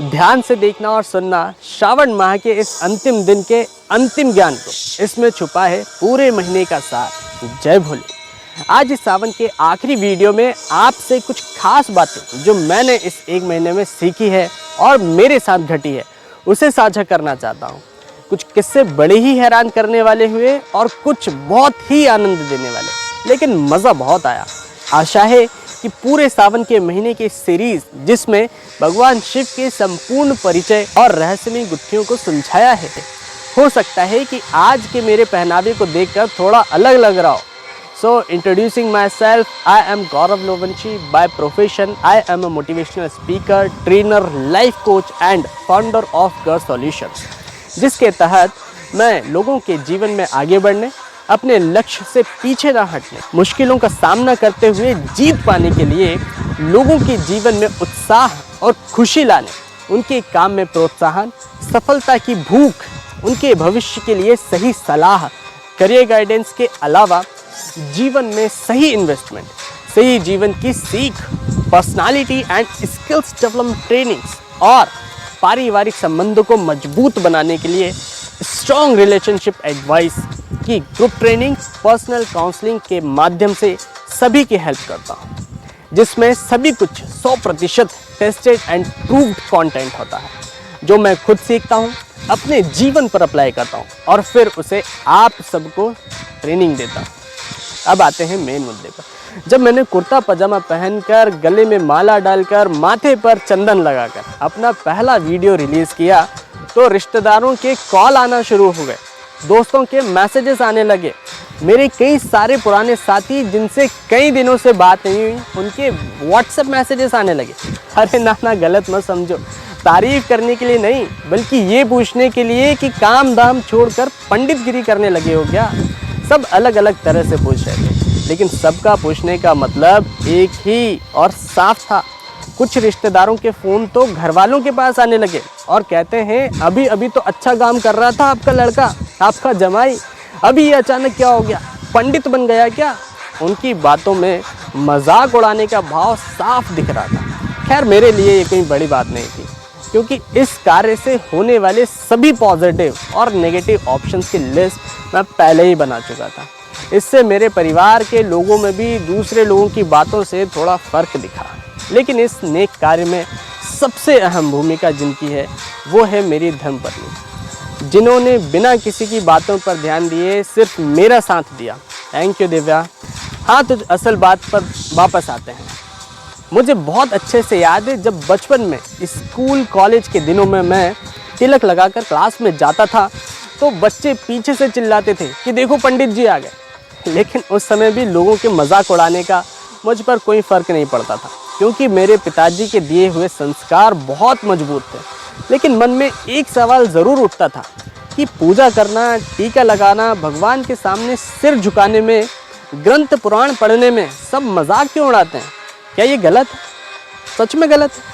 ध्यान से देखना और सुनना श्रावण माह के इस अंतिम दिन के अंतिम ज्ञान को। इसमें छुपा है पूरे महीने का सार। जय भोले। आज इस सावन के आखिरी वीडियो में आपसे कुछ खास बातें जो मैंने इस एक महीने में सीखी है और मेरे साथ घटी है उसे साझा करना चाहता हूँ। कुछ किस्से बड़े ही हैरान करने वाले हुए और कुछ बहुत ही आनंद देने वाले, लेकिन मज़ा बहुत आया। आशा है कि पूरे सावन के महीने की सीरीज जिसमें भगवान शिव के संपूर्ण परिचय और रहस्यमय गुत्थियों को सुलझाया है, हो सकता है कि आज के मेरे पहनावे को देखकर थोड़ा अलग लग रहा हो। So introducing myself, I am Gaurav Lovanchi. By profession, I am a motivational speaker, trainer, life coach and founder of Girl Solutions, जिसके तहत मैं लोगों के जीवन में आगे बढ़ने, अपने लक्ष्य से पीछे ना हटने, मुश्किलों का सामना करते हुए जीत पाने के लिए लोगों के जीवन में उत्साह और खुशी लाने, उनके काम में प्रोत्साहन, सफलता की भूख, उनके भविष्य के लिए सही सलाह, करियर गाइडेंस के अलावा जीवन में सही इन्वेस्टमेंट, सही जीवन की सीख, personality and skills development trainings और पारिवारिक संबंधों को मजबूत बनाने के लिए स्ट्रॉन्ग रिलेशनशिप एडवाइस की ग्रुप ट्रेनिंग, पर्सनल काउंसलिंग के माध्यम से सभी की हेल्प करता हूँ, जिसमें सभी कुछ 100% टेस्टेड एंड प्रूव्ड कंटेंट होता है जो मैं खुद सीखता हूँ, अपने जीवन पर अप्लाई करता हूँ और फिर उसे आप सबको ट्रेनिंग देता हूँ। अब आते हैं मेन मुद्दे पर। जब मैंने कुर्ता पजामा पहनकर, गले में माला डालकर, माथे पर चंदन लगाकर अपना पहला वीडियो रिलीज़ किया तो रिश्तेदारों के कॉल आना शुरू हो गए, दोस्तों के मैसेजेस आने लगे। मेरे कई सारे पुराने साथी जिनसे कई दिनों से बात नहीं हुई, उनके व्हाट्सएप मैसेजेस आने लगे। अरे ना गलत मत समझो, तारीफ़ करने के लिए नहीं, बल्कि ये पूछने के लिए कि काम दाम छोड़कर पंडितगिरी करने लगे हो क्या। सब अलग अलग तरह से पूछ रहे थे, लेकिन सबका पूछने का मतलब एक ही और साफ था। कुछ रिश्तेदारों के फ़ोन तो घर वालों के पास आने लगे और कहते हैं अभी तो अच्छा काम कर रहा था आपका लड़का, आपका जमाई, अभी ये अचानक क्या हो गया, पंडित बन गया क्या। उनकी बातों में मजाक उड़ाने का भाव साफ दिख रहा था। खैर मेरे लिए ये कोई बड़ी बात नहीं थी, क्योंकि इस कार्य से होने वाले सभी पॉजिटिव और नेगेटिव ऑप्शंस की लिस्ट मैं पहले ही बना चुका था। इससे मेरे परिवार के लोगों में भी दूसरे लोगों की बातों से थोड़ा फ़र्क दिखा, लेकिन इस नेक कार्य में सबसे अहम भूमिका जिनकी है वो है मेरी धर्मपत्नी, जिन्होंने बिना किसी की बातों पर ध्यान दिए सिर्फ मेरा साथ दिया। Thank you Divya. हाँ, तो असल बात पर वापस आते हैं। मुझे बहुत अच्छे से याद है जब बचपन में स्कूल कॉलेज के दिनों में मैं तिलक लगाकर क्लास में जाता था तो बच्चे पीछे से चिल्लाते थे कि देखो पंडित जी आ गए, लेकिन उस समय भी लोगों के मजाक उड़ाने का मुझ पर कोई फ़र्क नहीं पड़ता था, क्योंकि मेरे पिताजी के दिए हुए संस्कार बहुत मजबूत थे। लेकिन मन में एक सवाल ज़रूर उठता था कि पूजा करना, टीका लगाना, भगवान के सामने सिर झुकाने में, ग्रंथ पुराण पढ़ने में सब मजाक क्यों उड़ाते हैं? क्या ये गलत है? सच में गलत है।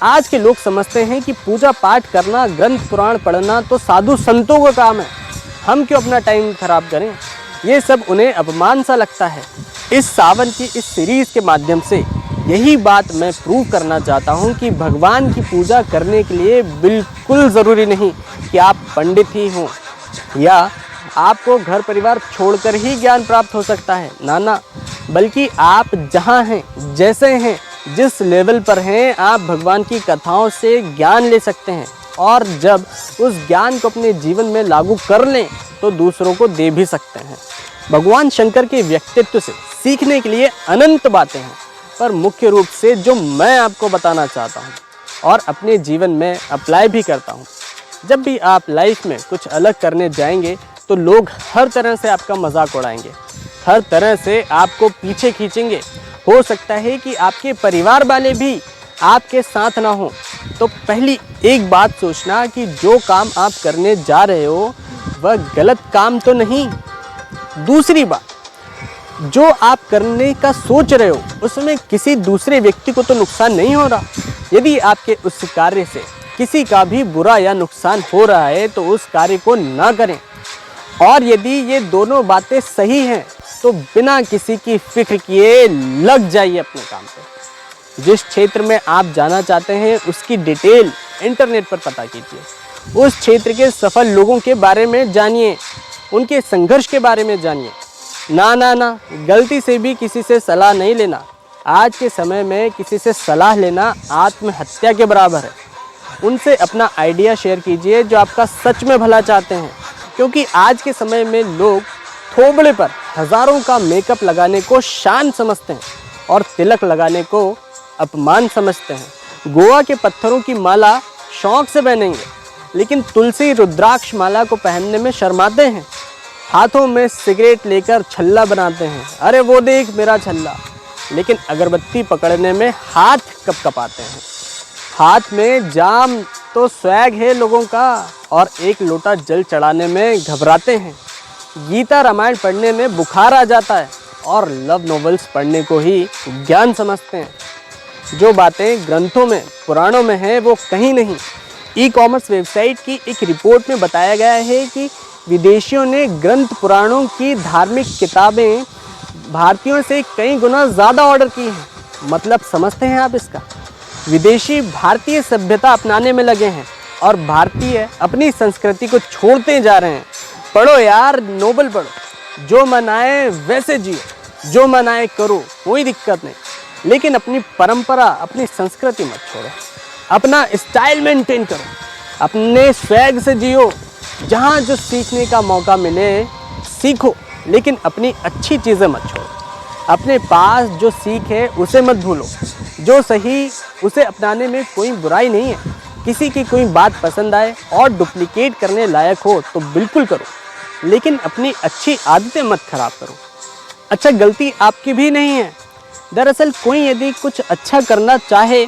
आज के लोग समझते हैं कि पूजा पाठ करना, ग्रंथ पुराण पढ़ना तो साधु संतों का काम है, हम क्यों अपना टाइम खराब करें। ये सब उन्हें अपमान सा लगता है। इस सावन की इस सीरीज़ के माध्यम से यही बात मैं प्रूव करना चाहता हूँ कि भगवान की पूजा करने के लिए बिल्कुल ज़रूरी नहीं कि आप पंडित ही हों या आपको घर परिवार छोड़कर ही ज्ञान प्राप्त हो सकता है। ना, बल्कि आप जहाँ हैं, जैसे हैं, जिस लेवल पर हैं, आप भगवान की कथाओं से ज्ञान ले सकते हैं और जब उस ज्ञान को अपने जीवन में लागू कर लें तो दूसरों को दे भी सकते हैं। भगवान शंकर के व्यक्तित्व से सीखने के लिए अनंत बातें हैं, पर मुख्य रूप से जो मैं आपको बताना चाहता हूँ और अपने जीवन में अप्लाई भी करता हूँ, जब भी आप लाइफ में कुछ अलग करने जाएंगे तो लोग हर तरह से आपका मजाक उड़ाएंगे, हर तरह से आपको पीछे खींचेंगे। हो सकता है कि आपके परिवार वाले भी आपके साथ ना हो। तो पहली एक बात सोचना कि जो काम आप करने जा रहे हो वह गलत काम तो नहीं। दूसरी बात, जो आप करने का सोच रहे हो उसमें किसी दूसरे व्यक्ति को तो नुकसान नहीं हो रहा। यदि आपके उस कार्य से किसी का भी बुरा या नुकसान हो रहा है तो उस कार्य को ना करें। और यदि ये दोनों बातें सही हैं तो बिना किसी की फिक्र किए लग जाइए अपने काम पे। जिस क्षेत्र में आप जाना चाहते हैं उसकी डिटेल इंटरनेट पर पता कीजिए। उस क्षेत्र के सफल लोगों के बारे में जानिए, उनके संघर्ष के बारे में जानिए। ना, गलती से भी किसी से सलाह नहीं लेना। आज के समय में किसी से सलाह लेना आत्महत्या के बराबर है। उनसे अपना आइडिया शेयर कीजिए जो आपका सच में भला चाहते हैं, क्योंकि आज के समय में लोग थोबड़े पर हज़ारों का मेकअप लगाने को शान समझते हैं और तिलक लगाने को अपमान समझते हैं। गोवा के पत्थरों की माला शौक से पहनेंगे, लेकिन तुलसी रुद्राक्ष माला को पहनने में शर्माते हैं। हाथों में सिगरेट लेकर छल्ला बनाते हैं, अरे वो देख मेरा छल्ला, लेकिन अगरबत्ती पकड़ने में हाथ कपकपाते हैं। हाथ में जाम तो स्वैग है लोगों का, और एक लोटा जल चढ़ाने में घबराते हैं। गीता रामायण पढ़ने में बुखार आ जाता है और लव नॉवेल्स पढ़ने को ही ज्ञान समझते हैं। जो बातें ग्रंथों में पुराणों में हैं वो कहीं नहीं। ई कॉमर्स वेबसाइट की एक रिपोर्ट में बताया गया है कि विदेशियों ने ग्रंथ पुराणों की धार्मिक किताबें भारतीयों से कई गुना ज़्यादा ऑर्डर की हैं। मतलब समझते हैं आप इसका? विदेशी भारतीय सभ्यता अपनाने में लगे हैं और भारतीय अपनी संस्कृति को छोड़ते जा रहे हैं। पढ़ो यार, नोबल पढ़ो, जो मन आए वैसे जियो, जो मन आए करो, कोई दिक्कत नहीं, लेकिन अपनी परंपरा अपनी संस्कृति मत छोड़ो। अपना स्टाइल मेंटेन करो, अपने स्वैग से जियो। जहाँ जो सीखने का मौका मिले सीखो, लेकिन अपनी अच्छी चीज़ें मत छोड़ो। अपने पास जो सीख है उसे मत भूलो। जो सही उसे अपनाने में कोई बुराई नहीं है। किसी की कोई बात पसंद आए और डुप्लीकेट करने लायक हो तो बिल्कुल करो, लेकिन अपनी अच्छी आदतें मत खराब करो। अच्छा, गलती आपकी भी नहीं है। दरअसल कोई यदि कुछ अच्छा करना चाहे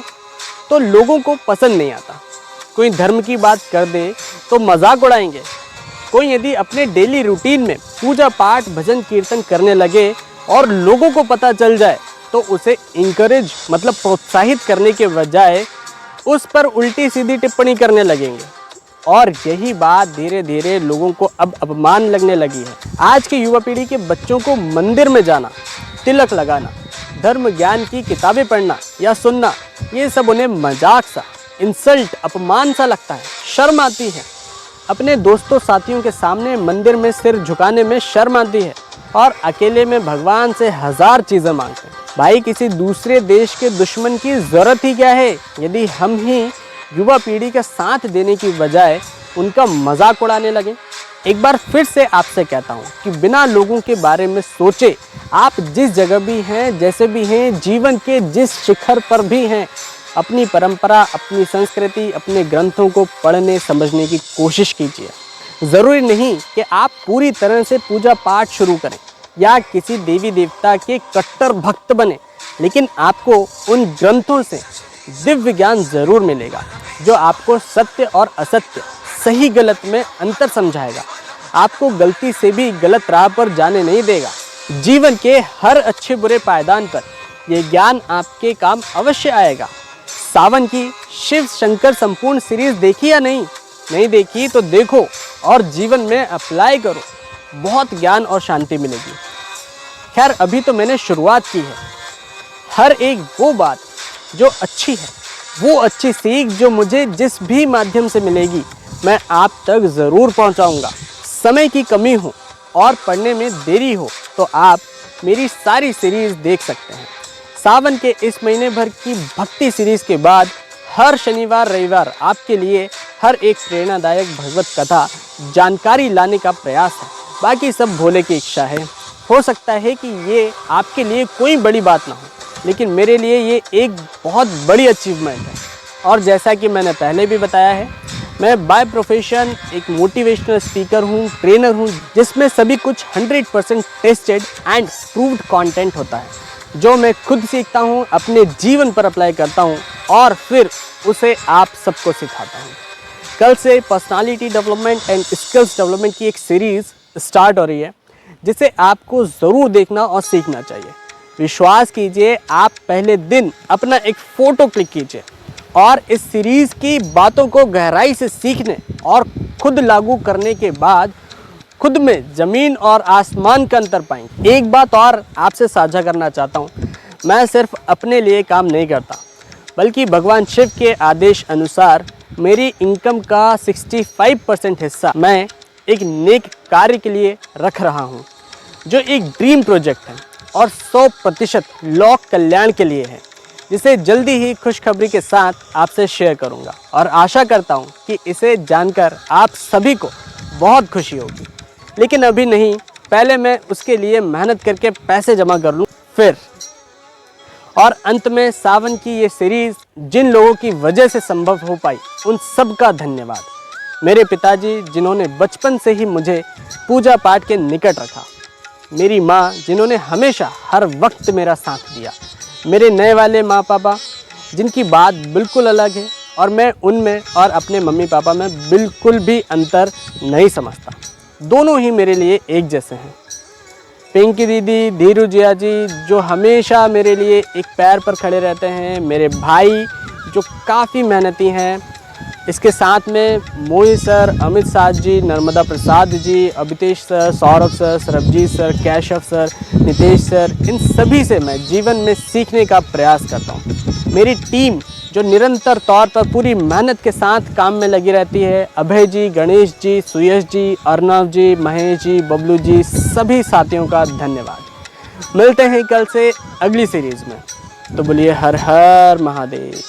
तो लोगों को पसंद नहीं आता। कोई धर्म की बात कर दे तो मजाक उड़ाएंगे। कोई यदि अपने डेली रूटीन में पूजा पाठ भजन कीर्तन करने लगे और लोगों को पता चल जाए तो उसे इंकरेज मतलब प्रोत्साहित करने के बजाय उस पर उल्टी सीधी टिप्पणी करने लगेंगे। और यही बात धीरे धीरे लोगों को अब अपमान लगने लगी है। आज की युवा पीढ़ी के बच्चों को मंदिर में जाना, तिलक लगाना, धर्म ज्ञान की किताबें पढ़ना या सुनना, ये सब उन्हें मजाक सा, इंसल्ट, अपमान सा लगता है। शर्म आती है। अपने दोस्तों साथियों के सामने मंदिर में सिर झुकाने में शर्म आती है और अकेले में भगवान से 1000 चीज़ें मांगते हैं। भाई, किसी दूसरे देश के दुश्मन की ज़रूरत ही क्या है यदि हम ही युवा पीढ़ी का साथ देने की बजाय उनका मजाक उड़ाने लगे। एक बार फिर से आपसे कहता हूँ कि बिना लोगों के बारे में सोचे आप जिस जगह भी हैं, जैसे भी हैं, जीवन के जिस शिखर पर भी हैं, अपनी परंपरा, अपनी संस्कृति, अपने ग्रंथों को पढ़ने समझने की कोशिश कीजिए। ज़रूरी नहीं कि आप पूरी तरह से पूजा पाठ शुरू करें या किसी देवी देवता के कट्टर भक्त बने, लेकिन आपको उन ग्रंथों से दिव्य ज्ञान ज़रूर मिलेगा जो आपको सत्य और असत्य, सही गलत में अंतर समझाएगा। आपको गलती से भी गलत राह पर जाने नहीं देगा। जीवन के हर अच्छे बुरे पायदान पर यह ज्ञान आपके काम अवश्य आएगा। सावन की शिव शंकर संपूर्ण सीरीज देखी या नहीं देखी तो देखो और जीवन में अप्लाई करो, बहुत ज्ञान और शांति मिलेगी। खैर, अभी तो मैंने शुरुआत की है। हर एक वो बात जो अच्छी है, वो अच्छी सीख जो मुझे जिस भी माध्यम से मिलेगी मैं आप तक ज़रूर पहुंचाऊंगा। समय की कमी हो और पढ़ने में देरी हो तो आप मेरी सारी सीरीज़ देख सकते हैं। सावन के इस महीने भर की भक्ति सीरीज़ के बाद हर शनिवार रविवार आपके लिए हर एक प्रेरणादायक भगवत कथा जानकारी लाने का प्रयास है। बाकी सब भोले की इच्छा है। हो सकता है कि ये आपके लिए कोई बड़ी बात ना हो, लेकिन मेरे लिए ये एक बहुत बड़ी अचीवमेंट है। और जैसा कि मैंने पहले भी बताया है, मैं बाय प्रोफेशन एक मोटिवेशनल स्पीकर हूँ, ट्रेनर हूँ, जिसमें सभी कुछ 100% टेस्टेड एंड प्रूव्ड कंटेंट होता है जो मैं खुद सीखता हूँ, अपने जीवन पर अप्लाई करता हूँ और फिर उसे आप सबको सिखाता हूँ। कल से personality development and skills development की एक सीरीज़ स्टार्ट हो रही है, जिसे आपको ज़रूर देखना और सीखना चाहिए। विश्वास कीजिए, आप पहले दिन अपना एक फ़ोटो क्लिक कीजिए और इस सीरीज़ की बातों को गहराई से सीखने और खुद लागू करने के बाद खुद में ज़मीन और आसमान का अंतर पाएंगे। एक बात और आपसे साझा करना चाहता हूँ, मैं सिर्फ अपने लिए काम नहीं करता, बल्कि भगवान शिव के आदेश अनुसार मेरी इनकम का 65% हिस्सा मैं एक नेक कार्य के लिए रख रहा हूँ, जो एक ड्रीम प्रोजेक्ट है और 100% लोक कल्याण के लिए है, जिसे जल्दी ही खुशखबरी के साथ आपसे शेयर करूंगा और आशा करता हूं कि इसे जानकर आप सभी को बहुत खुशी होगी। लेकिन अभी नहीं, पहले मैं उसके लिए मेहनत करके पैसे जमा कर लूं फिर। और अंत में सावन की ये सीरीज़ जिन लोगों की वजह से संभव हो पाई, उन सब का धन्यवाद। मेरे पिताजी जिन्होंने बचपन से ही मुझे पूजा पाठ के निकट रखा, मेरी माँ जिन्होंने हमेशा हर वक्त मेरा साथ दिया, मेरे नए वाले माँ पापा जिनकी बात बिल्कुल अलग है और मैं उनमें और अपने मम्मी पापा में बिल्कुल भी अंतर नहीं समझता। दोनों ही मेरे लिए एक जैसे हैं। पिंकी दीदी, धीरू जिया जी जो हमेशा मेरे लिए एक पैर पर खड़े रहते हैं, मेरे भाई जो काफ़ी मेहनती हैं, इसके साथ में मोहित सर, अमित साथ ji, Narmada Prasad ji, Abhitesh sir, Saurabh sir, Sarabjeet sir, Keshav sir, Nitesh sir, इन सभी से मैं जीवन में सीखने का प्रयास करता हूँ। मेरी टीम जो निरंतर तौर पर पूरी मेहनत के साथ काम में लगी रहती है, अभय जी, गणेश जी, सुयश जी, अर्नव जी, महेश जी, बबलू जी, सभी साथियों का धन्यवाद। मिलते हैं कल से अगली सीरीज़ में। तो बोलिए हर हर महादेव।